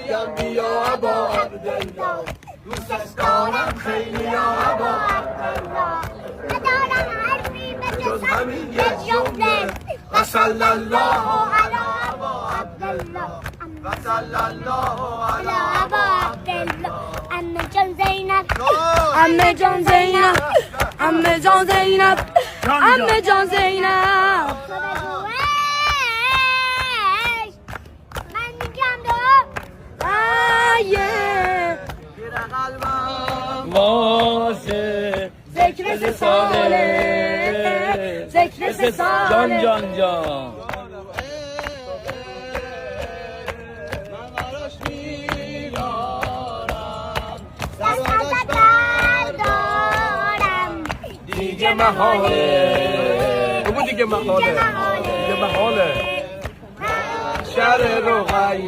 میگم بیا با عبدالله دوستش دارم خیلی یا با عبدالله ندارم حرفی به جز جز همین یک جمله و صلی الله علی ابا عبدالله و صلی الله علی ابا عبدالله عمه جان زینب عمه جان زینب عمه جان زینب عمه جان زینب من میگم دو آیه گیر قلبم واسه ذکر سه ساله ذکر سه ساله جان جان من براش میدارم دست ازت بردارم دیگه محاله بگو دیگه محاله دیگه محاله شهر رقیه